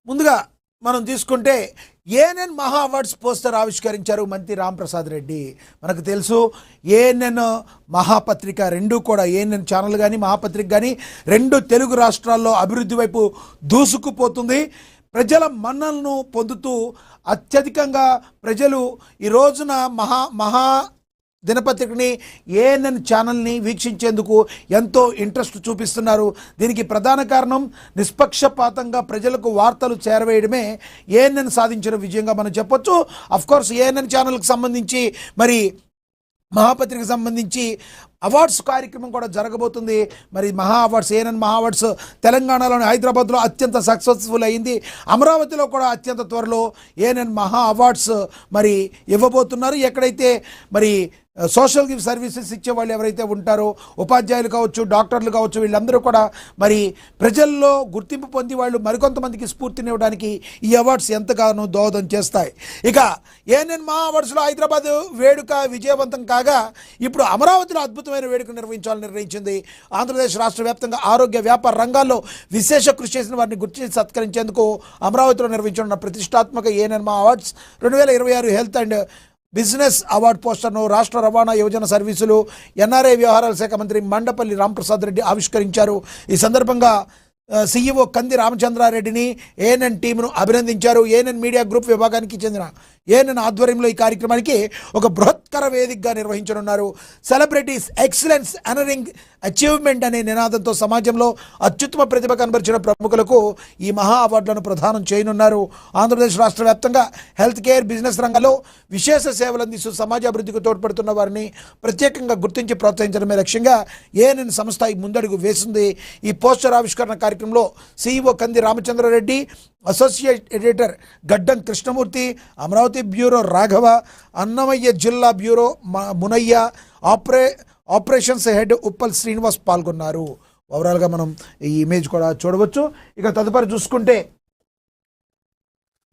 ముందుగా మనం తీసుకుంటే ఏఎన్ఎన్ మహా అవార్డ్స్ పోస్టర్ ఆవిష్కరించారు మంత్రి రాంప్రసాద్ రెడ్డి. మనకు తెలుసు ఏఎన్ఎన్ మహాపత్రిక రెండు కూడా ఏఎన్ఎన్ ఛానల్ కానీ మహాపత్రిక కానీ రెండు తెలుగు రాష్ట్రాల్లో అభివృద్ధి వైపు దూసుకుపోతుంది. ప్రజల మన్ననలను పొందుతూ అత్యధికంగా ప్రజలు ఈ రోజున మహా దినపత్రికని ఏఎన్ఎన్ ఛానల్ని వీక్షించేందుకు ఎంతో ఇంట్రెస్ట్ చూపిస్తున్నారు. దీనికి ప్రధాన కారణం నిష్పక్షపాతంగా ప్రజలకు వార్తలు చేరవేయడమే ఏఎన్ఎన్ సాధించిన విజయంగా మనం చెప్పొచ్చు. అఫ్కోర్స్ ఏఎన్ఎన్ ఛానల్కి సంబంధించి మరి మహాపత్రికకు సంబంధించి అవార్డ్స్ కార్యక్రమం కూడా జరగబోతుంది. మరి మహా అవార్డ్స్ ఏఎన్ఎన్ మహా అవార్డ్స్ తెలంగాణలోని హైదరాబాద్లో అత్యంత సక్సెస్ఫుల్ అయింది. అమరావతిలో కూడా అత్యంత త్వరలో ఏఎన్ఎన్ మహా అవార్డ్స్ మరి ఇవ్వబోతున్నారు. ఎక్కడైతే మరి సోషల్ సర్వీసెస్ ఇచ్చే వాళ్ళు ఎవరైతే ఉంటారో ఉపాధ్యాయులు కావచ్చు, డాక్టర్లు కావచ్చు, వీళ్ళందరూ కూడా మరి ప్రజల్లో గుర్తింపు పొంది వాళ్ళు మరికొంతమందికి స్ఫూర్తినివ్వడానికి ఈ అవార్డ్స్ ఎంతగానో దోహదం చేస్తాయి. ఇక ఏఎన్ఎన్ మహా అవార్డ్స్లో హైదరాబాద్ వేడుక విజయవంతం కాగా ఇప్పుడు అమరావతిలో అద్భుతమైన వేడుక నిర్వహించాలని నిర్ణయించింది. ఆంధ్రప్రదేశ్ రాష్ట్ర వ్యాప్తంగా ఆరోగ్య వ్యాపార రంగాల్లో విశేష కృషి చేసిన వారిని గుర్తించి సత్కరించేందుకు అమరావతిలో నిర్వహించనున్న ప్రతిష్టాత్మక ANN Maha awards 2026 health and business award పోస్టర్ను రాష్ట్ర రవాణా యువజన సర్వీసులు ఎన్ఆర్ఐ వ్యవహారాల శాఖ మంత్రి మండపల్లి రాంప్రసాద్ రెడ్డి ఆవిష్కరించారు. ఈ సందర్భంగా సీఈఓ కంది రామచంద్రారెడ్డిని ఏఎన్ఎన్ టీంను అభినందించారు. ఏఎన్ఎన్ మీడియా గ్రూప్ విభాగానికి చెందిన ఏఎన్ఎన్ ఆధ్వర్యంలో ఈ కార్యక్రమానికి ఒక బృహత్కర వేదికగా నిర్వహించనున్నారు. సెలబ్రిటీస్ ఎక్సలెన్స్ అనరింగ్ అచీవ్మెంట్ అనే నినాదంతో సమాజంలో అత్యుత్తమ ప్రతిభ కనబరిచిన ప్రముఖులకు ఈ మహా అవార్డులను ప్రదానం చేయనున్నారు. ఆంధ్రప్రదేశ్ రాష్ట్ర వ్యాప్తంగా హెల్త్ కేర్ బిజినెస్ రంగంలో విశేష సేవలు అందిస్తూ సమాజ అభివృద్ధికి తోడ్పడుతున్న వారిని ప్రత్యేకంగా గుర్తించి ప్రోత్సహించడమే లక్ష్యంగా ఏఎన్ఎన్ సంస్థ ముందడుగు వేసింది. ఈ పోస్టర్ ఆవిష్కరణ కార్యక్రమంలో సీఈఓ కంది రామచంద్రారెడ్డి, అసోసియేట్ ఎడిటర్ గడ్డం కృష్ణమూర్తి, అమరావతి బ్యూరో రాఘవ, అన్నమయ్య జిల్లా bureau Munayya, operations head Uppal Srinivas పాల్గొన్నారు. ఓవరాల్గా మనం ఈ ఇమేజ్ కూడా చూడవచ్చు. ఇక తదుపరి చూసుకుంటే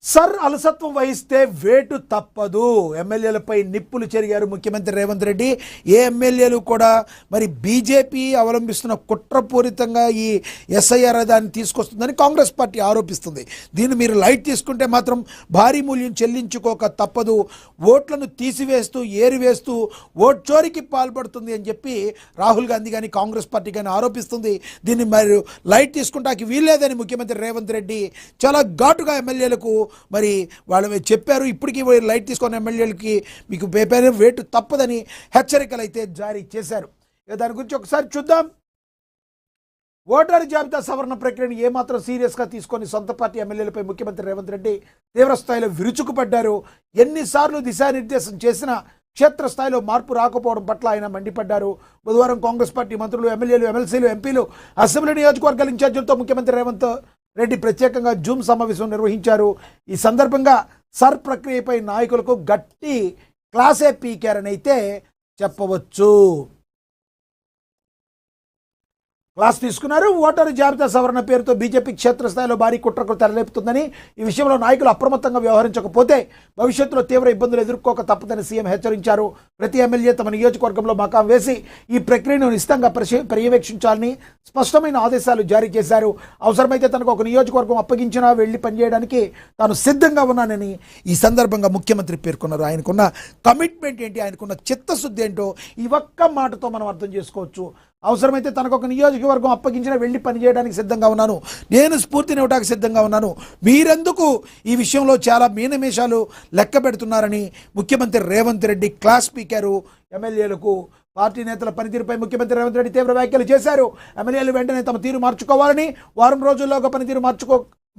సర్ అలసత్వం వహిస్తే వేటు తప్పదు, ఎమ్మెల్యేలపై నిప్పులు చెరిగారు ముఖ్యమంత్రి రేవంత్ రెడ్డి. ఏ ఎమ్మెల్యేలు కూడా మరి బీజేపీ అవలంబిస్తున్న కుట్రపూరితంగా ఈ ఎస్ఐఆర్ దాన్ని తీసుకొస్తుందని కాంగ్రెస్ పార్టీ ఆరోపిస్తుంది. దీన్ని మీరు లైట్ తీసుకుంటే మాత్రం భారీ మూల్యం చెల్లించుకోక తప్పదు, ఓట్లను తీసివేస్తూ ఏరివేస్తూ ఓట్ చోరీకి పాల్పడుతుంది అని చెప్పి రాహుల్ గాంధీ కానీ కాంగ్రెస్ పార్టీ కానీ ఆరోపిస్తుంది. దీన్ని మరి లైట్ తీసుకుంటాకి వీల్లేదని ముఖ్యమంత్రి రేవంత్ రెడ్డి చాలా ఘాటుగా ఎమ్మెల్యేలకు మరి వాళ్ళు చెప్పారు. ఇప్పటికీ లైట్ తీసుకున్న ఎమ్మెల్యేలకి మీకు పేపర్ వేటు తప్పదని హెచ్చరికలు అయితే జారీ చేశారు. దాని గురించి ఒకసారి చూద్దాం. ఓటర్ జాబితా సవరణ ప్రక్రియను ఏమాత్రం సీరియస్గా తీసుకొని సొంత పార్టీ ఎమ్మెల్యేలపై ముఖ్యమంత్రి రేవంత్ రెడ్డి తీవ్రస్థాయిలో విరుచుకుపడ్డారు. ఎన్నిసార్లు దిశానిర్దేశం చేసినా క్షేత్రస్థాయిలో మార్పు రాకపోవడం పట్ల ఆయన మండిపడ్డారు. బుధవారం కాంగ్రెస్ పార్టీ మంత్రులు, ఎమ్మెల్యేలు, ఎమ్మెల్సీలు, ఎంపీలు, అసెంబ్లీ నియోజకవర్గాల ఇన్ఛార్జీలతో ముఖ్యమంత్రి రేవంత్ రెడ్డి ప్రత్యేకంగా జూమ్ సమావేశం నిర్వహించారు. ఈ సందర్భంగా సర్ ప్రక్రియపై నాయకులకు గట్టి క్లాసే పీకారని అయితే చెప్పవచ్చు. క్లాస్ తీసుకున్నారు. ఓటరు జాబితా సవరణ పేరుతో బీజేపీ క్షేత్రస్థాయిలో భారీ కుట్రకు తెరలేపుతుందని, ఈ విషయంలో నాయకులు అప్రమత్తంగా వ్యవహరించకపోతే భవిష్యత్తులో తీవ్ర ఇబ్బందులు ఎదుర్కోక తప్పదని సీఎం హెచ్చరించారు. ప్రతి ఎమ్మెల్యే తమ నియోజకవర్గంలో మకాం వేసి ఈ ప్రక్రియను నిశితంగా పర్యవేక్షించాలని స్పష్టమైన ఆదేశాలు జారీ చేశారు. అవసరమైతే తనకు ఒక నియోజకవర్గం అప్పగించినా వెళ్లి పనిచేయడానికి తాను సిద్ధంగా ఉన్నానని ఈ సందర్భంగా ముఖ్యమంత్రి పేర్కొన్నారు. ఆయనకున్న కమిట్మెంట్ ఏంటి, ఆయనకున్న చిత్తశుద్ధి ఏంటో ఈ ఒక్క మాటతో మనం అర్థం చేసుకోవచ్చు. అవసరమైతే తనకు ఒక నియోజకవర్గం అప్పగించిన వెళ్ళి పనిచేయడానికి సిద్ధంగా ఉన్నాను, నేను స్ఫూర్తినివ్వడానికి సిద్ధంగా ఉన్నాను, మీరెందుకు ఈ విషయంలో చాలా మీనమేషాలు లెక్క పెడుతున్నారని ముఖ్యమంత్రి రేవంత్ రెడ్డి క్లాస్ పీకారు ఎమ్మెల్యేలకు. పార్టీ నేతల పనితీరుపై ముఖ్యమంత్రి రేవంత్ రెడ్డి తీవ్ర వ్యాఖ్యలు చేశారు. ఎమ్మెల్యేలు వెంటనే తమ తీరు మార్చుకోవాలని, వారం రోజుల్లోగా పనితీరు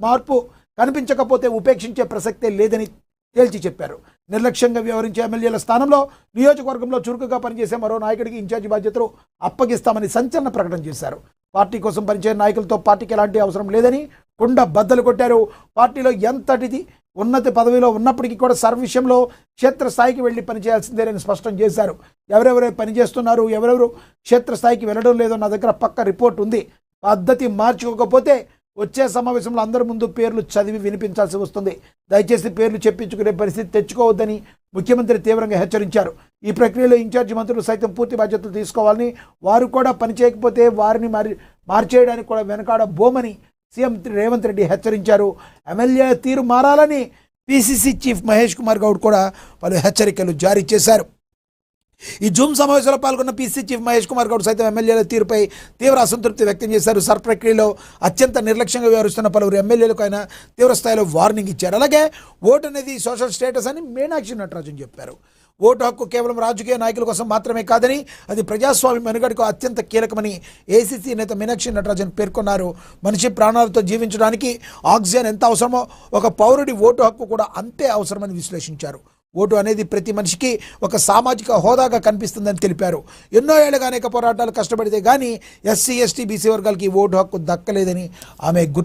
మార్పు కనిపించకపోతే ఉపేక్షించే ప్రసక్తే లేదని తేల్చి చెప్పారు. నిర్లక్ష్యంగా వ్యవహరించే ఎమ్మెల్యేల స్థానంలో నియోజకవర్గంలో చురుకుగా పనిచేసే మరో నాయకుడికి ఇన్ఛార్జి బాధ్యతలు అప్పగిస్తామని సంచలన ప్రకటన చేశారు. పార్టీ కోసం పనిచేసే నాయకులతో పార్టీకి ఎలాంటి అవసరం లేదని కుండ బద్దలు కొట్టారు. పార్టీలో ఎంతటిది ఉన్నత పదవిలో ఉన్నప్పటికీ కూడా సర్వ విషయంలో క్షేత్రస్థాయికి వెళ్ళి పనిచేయాల్సిందేనని స్పష్టం చేశారు. ఎవరెవరు పనిచేస్తున్నారు, ఎవరెవరు క్షేత్రస్థాయికి వెళ్ళడం లేదో నా దగ్గర పక్క రిపోర్ట్ ఉంది. పద్ధతి మార్చుకోకపోతే వచ్చే సమావేశంలో అందరి ముందు పేర్లు చదివి వినిపించాల్సి వస్తుంది. దయచేసి పేర్లు చెప్పించుకునే పరిస్థితి తెచ్చుకోవద్దని ముఖ్యమంత్రి తీవ్రంగా హెచ్చరించారు. ఈ ప్రక్రియలో ఇన్ఛార్జి మంత్రులు సైతం పూర్తి బాధ్యతలు తీసుకోవాలని, వారు కూడా పనిచేయకపోతే వారిని మార్చేయడానికి కూడా వెనకాడ బోమని సీఎం రేవంత్ రెడ్డి హెచ్చరించారు. ఎమ్మెల్యే తీరు మారాలని పిసిసి చీఫ్ మహేష్ కుమార్ గౌడ్ కూడా పలు హెచ్చరికలు జారీ చేశారు. ఈ జూమ్ సమావేశంలో పాల్గొన్న పీసీ చీఫ్ మహేష్ కుమార్ గౌడ్ సైతం ఎమ్మెల్యేల తీరుపై తీవ్ర అసంతృప్తి వ్యక్తం చేశారు. సర్ ప్రక్రియలో అత్యంత నిర్లక్ష్యంగా వ్యవహరిస్తున్న పలువురు ఎమ్మెల్యేలకు ఆయన తీవ్ర స్థాయిలో వార్నింగ్ ఇచ్చారు. అలాగే ఓటు అనేది సోషల్ స్టేటస్ అని మీనాక్షి నటరాజన్ చెప్పారు. ఓటు హక్కు కేవలం రాజకీయ నాయకుల కోసం మాత్రమే కాదని అది ప్రజాస్వామ్య మనుగడకు అత్యంత కీలకమని ఏసీసీ నేత మీనాక్షి నటరాజన్ పేర్కొన్నారు. మనిషి ప్రాణాలతో జీవించడానికి ఆక్సిజన్ ఎంత అవసరమో ఒక పౌరుడి ఓటు హక్కు కూడా అంతే అవసరమని విశ్లేషించారు. ఓటు అనేది ప్రతి మనిషికి ఒక సామాజిక హోదాగా కనిపిస్తుందని తెలిపారు. ఎన్నో ఏళ్లుగా అనేక పోరాటాలు కష్టపడితే కానీ ఎస్సీ, ఎస్టీ, బీసీ వర్గాలకి ఓటు హక్కు దక్కలేదని ఆమె గుర్తు